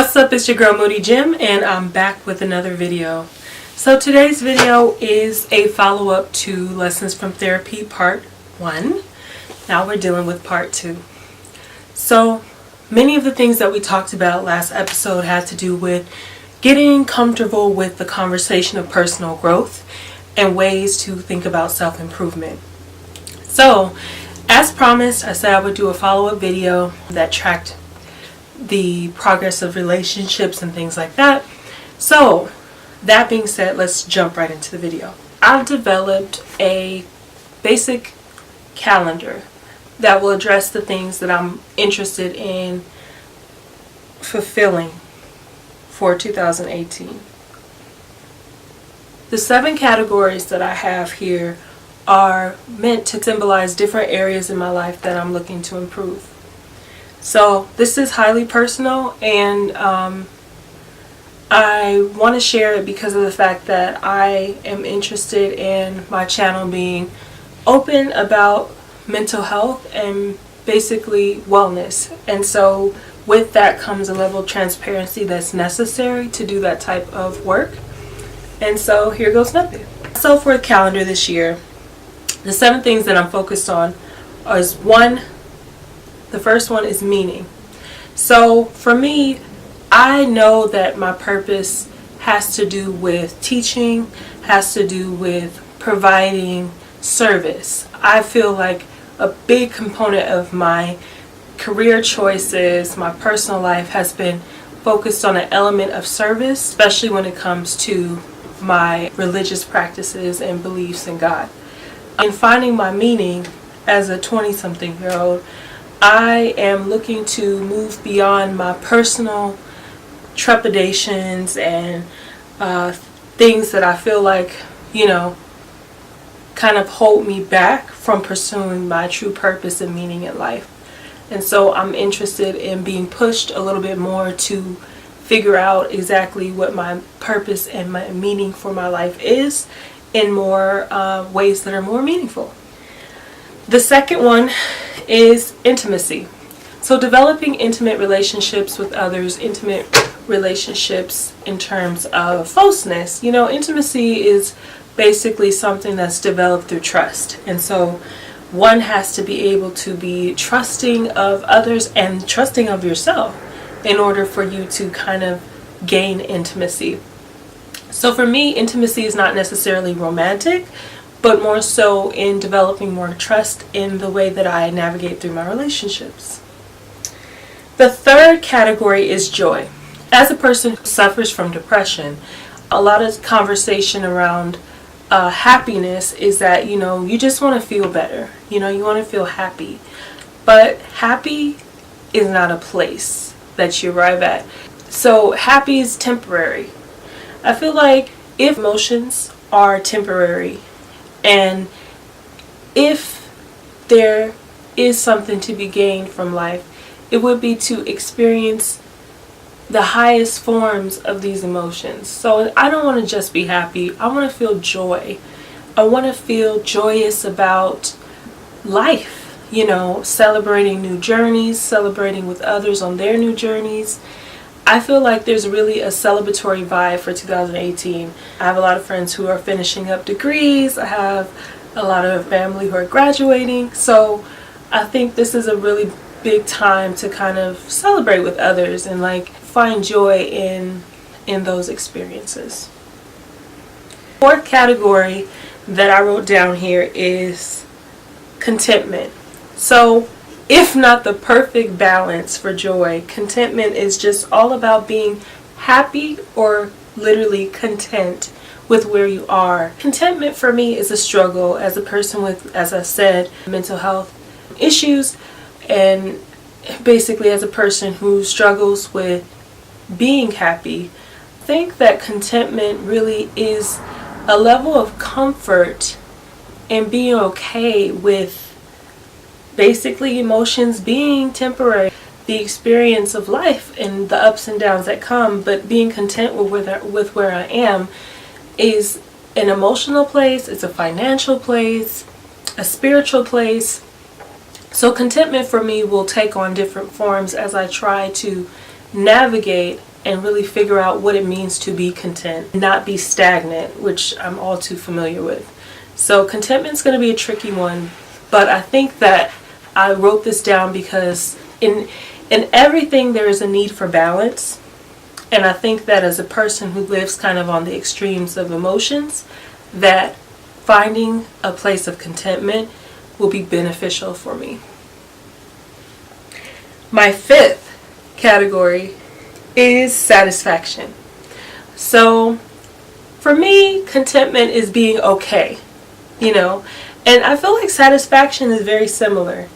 What's up, it's your girl Moody and I'm back with another video. So today's video is a follow-up to Lessons from Therapy Part 1. Now we're dealing with Part 2. So many of the things that we talked about last episode had to do with getting comfortable with the conversation of personal growth and ways to think about self-improvement. So as promised, I said I would do a follow-up video that tracked the progress of relationships and things like that. So that being said, let's jump right into the video. I've developed a basic calendar that will address the things that I'm interested in fulfilling for 2018. The 7 categories that I have here are meant to symbolize different areas in my life that I'm looking to improve. So this is highly personal, and I want to share it because of the fact that I am interested in my channel being open about mental health and basically wellness. And so with that comes a level of transparency that's necessary to do that type of work. And so here goes nothing. So for a calendar this year, the 7 things that I'm focused on is the first one is meaning. So for me, I know that my purpose has to do with teaching, has to do with providing service. I feel like a big component of my career choices, my personal life, has been focused on an element of service, especially when it comes to my religious practices and beliefs in God. In finding my meaning as a 20-something-year-old, I am looking to move beyond my personal trepidations and things that I feel like, kind of hold me back from pursuing my true purpose and meaning in life. And so I'm interested in being pushed a little bit more to figure out exactly what my purpose and my meaning for my life is in more ways that are more meaningful. The second one is intimacy. So developing intimate relationships with others, intimate relationships in terms of closeness. Intimacy is basically something that's developed through trust. And so one has to be able to be trusting of others and trusting of yourself in order for you to kind of gain intimacy. So for me, intimacy is not necessarily romantic, but more so in developing more trust in the way that I navigate through my relationships. The third category is joy. As a person who suffers from depression, a lot of conversation around happiness is that, you just want to feel better. You want to feel happy. But happy is not a place that you arrive at. So happy is temporary. I feel like if emotions are temporary, and if there is something to be gained from life, it would be to experience the highest forms of these emotions. So I don't want to just be happy. I want to feel joy. I want to feel joyous about life, celebrating new journeys, celebrating with others on their new journeys. I feel like there's really a celebratory vibe for 2018. I have a lot of friends who are finishing up degrees. I have a lot of family who are graduating. So I think this is a really big time to kind of celebrate with others and find joy in those experiences. Fourth category that I wrote down here is contentment. So if not the perfect balance for joy, contentment is just all about being happy or literally content with where you are. Contentment for me is a struggle as a person with, as I said, mental health issues, and basically as a person who struggles with being happy. I think that contentment really is a level of comfort and being okay with basically emotions being temporary, the experience of life and the ups and downs that come, but being content with where I am is an emotional place, it's a financial place, a spiritual place. So contentment for me will take on different forms as I try to navigate and really figure out what it means to be content, not be stagnant, which I'm all too familiar with. So contentment's going to be a tricky one, but I think that I wrote this down because in everything there is a need for balance. And I think that as a person who lives kind of on the extremes of emotions, that finding a place of contentment will be beneficial for me. My fifth category is satisfaction. So for me, contentment is being okay, and I feel like satisfaction is very similar.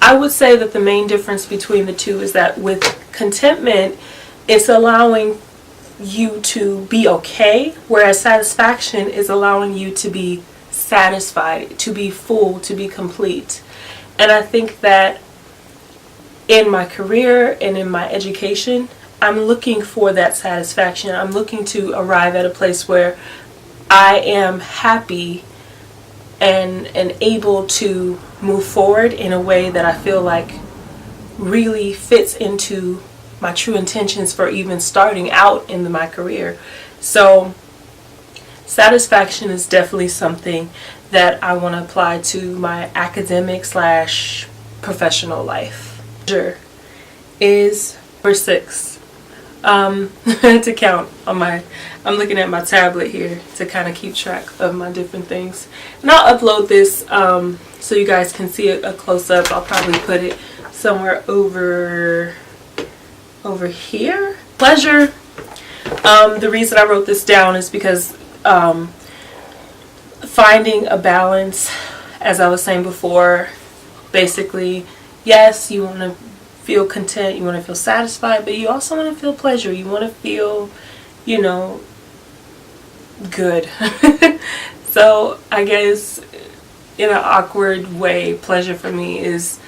I would say that the main difference between the two is that with contentment, it's allowing you to be okay, whereas satisfaction is allowing you to be satisfied, to be full, to be complete. And I think that in my career and in my education, I'm looking for that satisfaction. I'm looking to arrive at a place where I am happy and able to move forward in a way that I feel like really fits into my true intentions for even starting out in my career. So satisfaction is definitely something that I want to apply to my academic / professional life. Pleasure is number 6. To count on I'm looking at my tablet here to kind of keep track of my different things. And I'll upload this so you guys can see a close-up. I'll probably put it somewhere over here. Pleasure. The reason I wrote this down is because finding a balance, as I was saying before, basically, yes, you want to feel content, you want to feel satisfied, but you also want to feel pleasure. You want to feel, good. So I guess in an awkward way, pleasure for me is,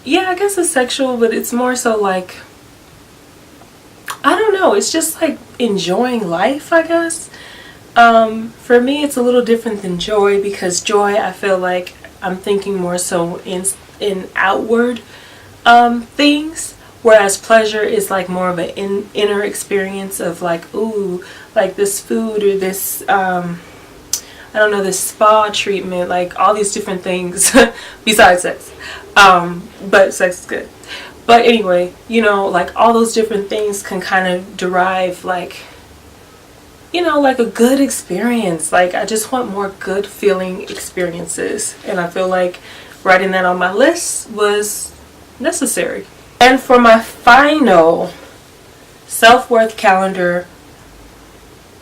I guess it's sexual, but it's more so like, I don't know, it's just like enjoying life, I guess. For me, it's a little different than joy, because joy, I feel like I'm thinking more so in outward things, whereas pleasure is like more of an inner experience of like, ooh, like this food or this I don't know, this spa treatment, like all these different things besides sex, but sex is good. But anyway, like all those different things can kind of derive like, like a good experience. Like I just want more good feeling experiences, and I feel like writing that on my list was necessary. And for my final self-worth calendar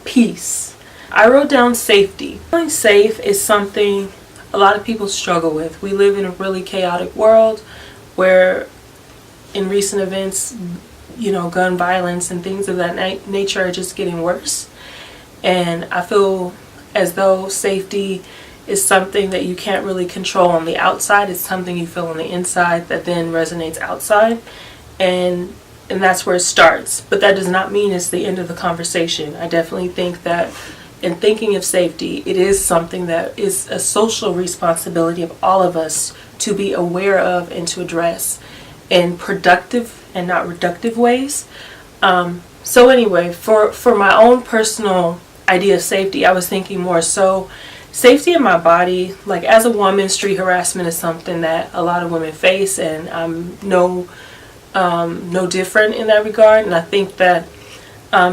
piece, I wrote down safety. Feeling safe is something a lot of people struggle with. We live in a really chaotic world where in recent events, gun violence and things of that nature are just getting worse. And I feel as though safety is something that you can't really control on the outside. It's something you feel on the inside that then resonates outside. And that's where it starts. But that does not mean it's the end of the conversation. I definitely think that in thinking of safety, it is something that is a social responsibility of all of us to be aware of and to address in productive and not reductive ways. So anyway, for my own personal idea of safety, I was thinking more so safety in my body. Like as a woman, street harassment is something that a lot of women face, and I'm no different in that regard. And I think that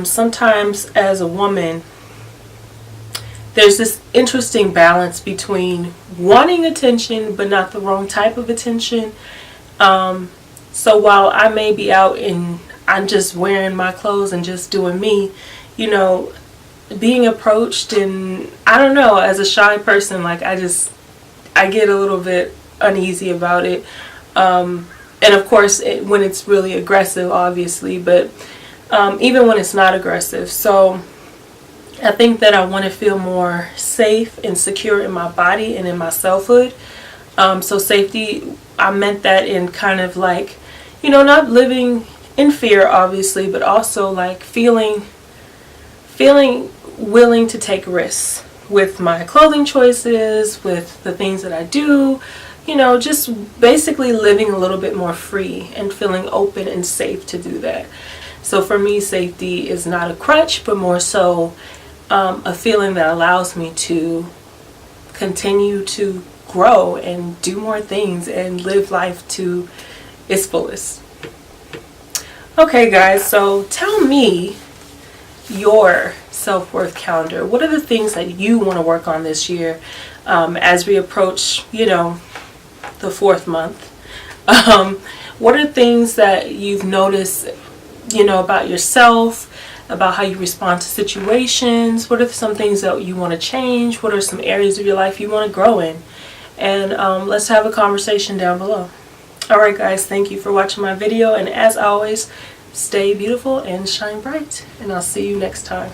sometimes as a woman, there's this interesting balance between wanting attention but not the wrong type of attention. So while I may be out and I'm just wearing my clothes and just doing me, being approached, and I don't know, as a shy person, like I get a little bit uneasy about it. And of course when it's really aggressive, obviously, but even when it's not aggressive. So I think that I want to feel more safe and secure in my body and in my selfhood. So safety, I meant that in kind of like, not living in fear, obviously, but also like feeling willing to take risks with my clothing choices, with the things that I do, just basically living a little bit more free and feeling open and safe to do that. So for me, safety is not a crutch, but more so a feeling that allows me to continue to grow and do more things and live life to its fullest. Okay guys, so tell me your self-worth calendar. What are the things that you want to work on this year as we approach, you know, the 4th month? What are things that you've noticed, you know, about yourself, about how you respond to situations? What are some things that you want to change? What are some areas of your life you want to grow in? And let's have a conversation down below. Alright guys, thank you for watching my video, and as always, stay beautiful and shine bright, and I'll see you next time.